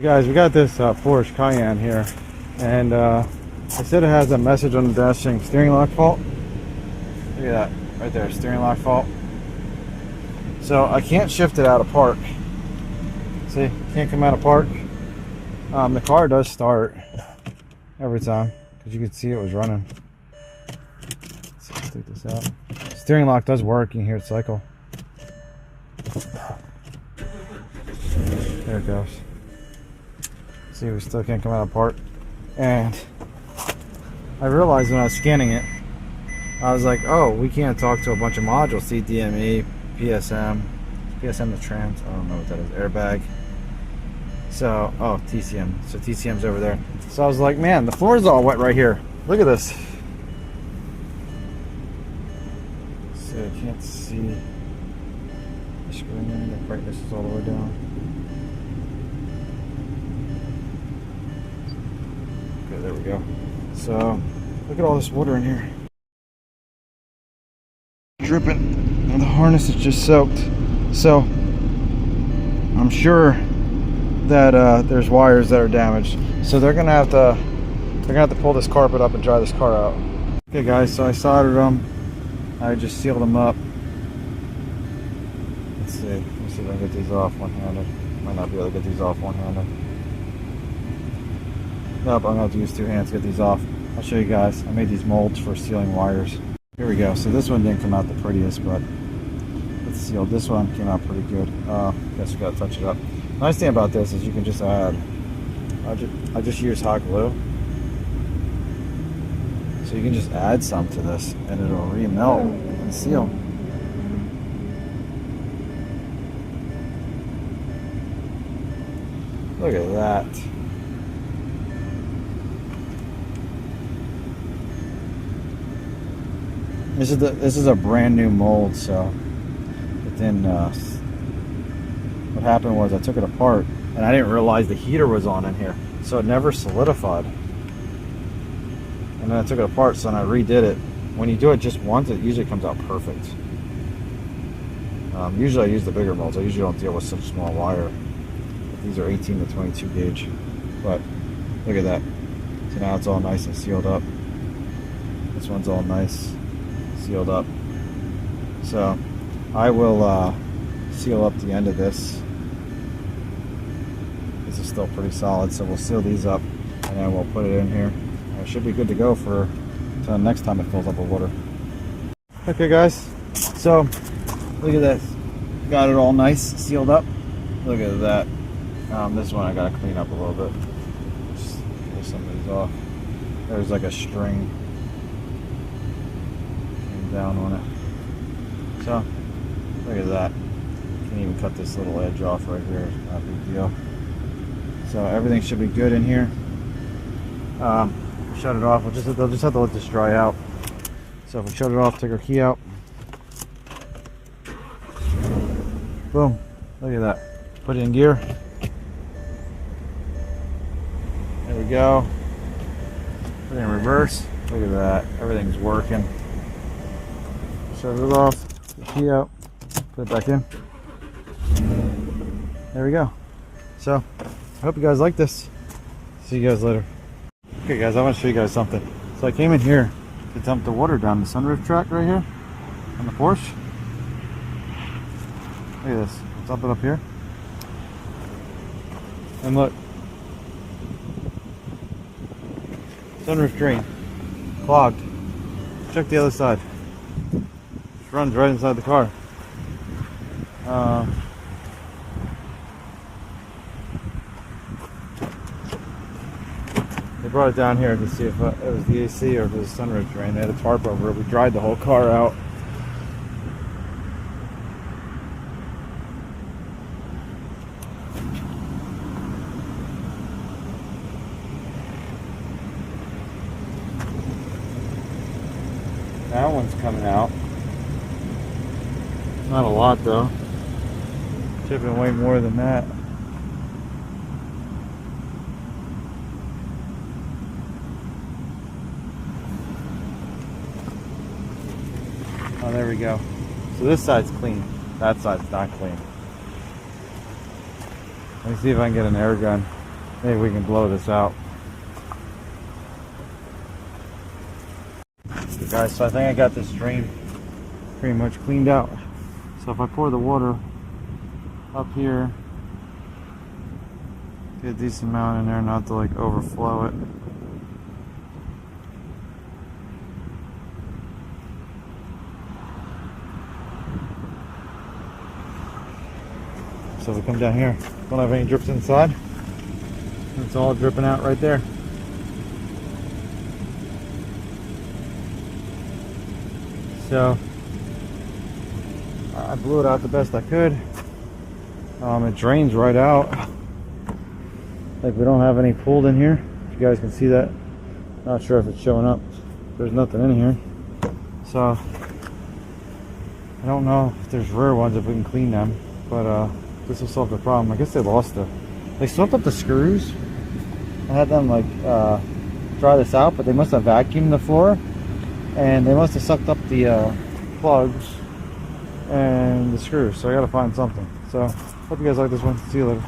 Guys, we got this Porsche Cayenne here, and it said it has a message on the dash saying steering lock fault. Look at that, right there, steering lock fault. So I can't shift it out of park. See, can't come out of park. The car does start every time, because you could see it was running. Let's take this out. Steering lock does work, you can hear it cycle. There it goes. See, we still can't come out of park. And I realized when I was scanning it, I was like, oh, we can't talk to a bunch of modules. CDME, PSM the trans, I don't know what that is, airbag. So, oh, TCM. So TCM's over there. So I was like, man, the floor is all wet right here. Look at this. So I can't see the screen. The brightness is all the way down. Okay, there we go. So, look at all this water in here. Dripping. And the harness is just soaked. So, I'm sure that there's wires that are damaged. So they're gonna have to pull this carpet up and dry this car out. Okay guys, so I soldered them. I just sealed them up. Let's see. Let me see if I can get these off one-handed. Might not be able to get these off one-handed. Nope, I'm gonna have to use two hands to get these off. I'll show you guys. I made these molds for sealing wires. Here we go. So this one didn't come out the prettiest, but it's sealed. This one came out pretty good. Guess we gotta touch it up. The nice thing about this is you can just add, I just use hot glue. So you can just add some to this and it'll re-melt and seal. Look at that. This is a brand new mold, so within what happened was I took it apart and I didn't realize the heater was on in here, so it never solidified. And then I took it apart, so then I redid it. When you do it just once, it usually comes out perfect. Usually I use the bigger molds. I usually don't deal with such small wire. These are 18 to 22 gauge. But look at that. So now it's all nice and sealed up. This one's all nice, sealed up. So I will seal up the end of this. This is still pretty solid, so we'll seal these up and then we'll put it in here. It should be good to go for until next time it fills up with water. Okay guys, so look at this. Got it all nice, sealed up. Look at that. This one I gotta clean up a little bit. Just pull some of these off. There's like a string down on it. So look at that. You can even cut this little edge off right here. Not a big deal. So everything should be good in here. Shut it off. They'll just have to let this dry out. So if we shut it off, take our key out. Boom. Look at that. Put it in gear. There we go. Put it in reverse. Look at that. Everything's working. Shut it off. Take the key out. Put it back in. There we go. So I hope you guys like this. See you guys later. Okay guys, I want to show you guys something. So I came in here to dump the water down the sunroof track right here on the Porsche. Look at this. Dump it up here. And look. Sunroof drain. Clogged. Check the other side. Just runs right inside the car. They brought it down here to see if it was the AC or if it was a sunroof drain. They had a tarp over it. We dried the whole car out. That one's coming out. Not a lot though. Should have been way more than that. Oh, there we go. So this side's clean. That side's not clean. Let me see if I can get an air gun. maybe we can blow this out. Okay guys, so I think I got this drain pretty much cleaned out. So if I pour the water up here, get a decent amount in there, not to like overflow it. So if we come down here, don't have any drips inside. It's all dripping out right there. So I blew it out the best I could. It drains right out. Like we don't have any pulled in here. If you guys can see that. Not sure if it's showing up. There's nothing in here. So I don't know if there's rare ones, if we can clean them. But this will solve the problem. I guess they lost it. They swept up the screws. I had them like dry this out, but they must have vacuumed the floor, and they must have sucked up the plugs and the screws. So I gotta find something. So hope you guys like this one. See you later.